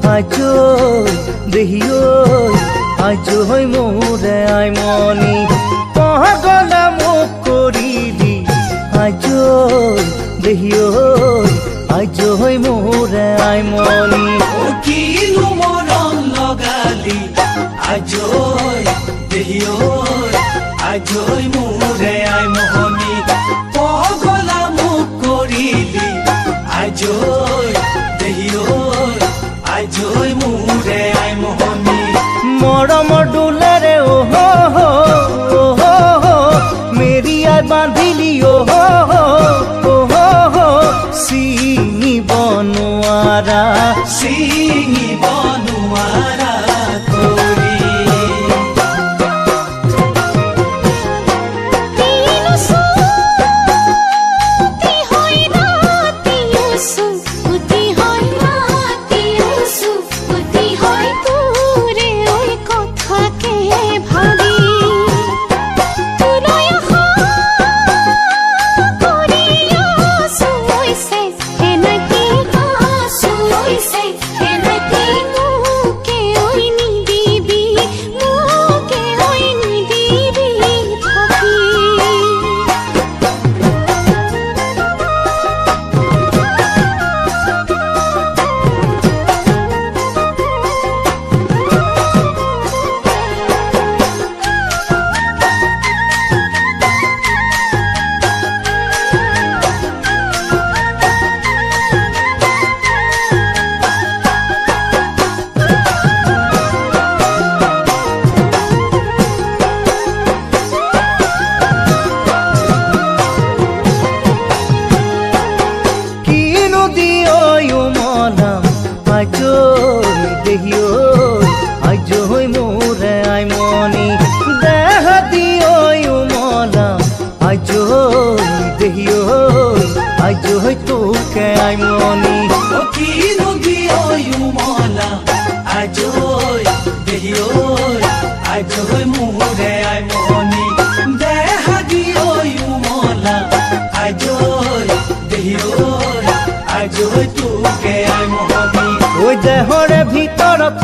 আজৈ দেহিঐ আজৈ মোৰে আইমনি পগলা মোক কৰিলি আজৈ দেহিঐ আজৈ মোৰে আইমনি কিনো মৰম লগালি আজৈ দেহিঐ আজৈ মোৰে আইমনি পগলা মোক কৰিলি আজৈ দেহিঐ আজৈ মোৰে আইমনি মৰমৰ ডোলেৰে মেৰিয়াই বান্ধিলি চিঙিব নোৱাৰা চিঙিব নোৱাৰা কৰি আজৈ দেহিঐ আজৈ মোৰে আইমনি দেহ দিঐ উমলাম আজৈ দেহিঐ আজৈ তোকে আইমনি কিনো দিঐ উমলা আজৈ দেহিঐ আজৈ মোৰে আইমনি দেহ দিঐ উমলা আজৈ দেহিঐ আজৈ তোকে আইমনি ওই দেহৰে ভিতৰত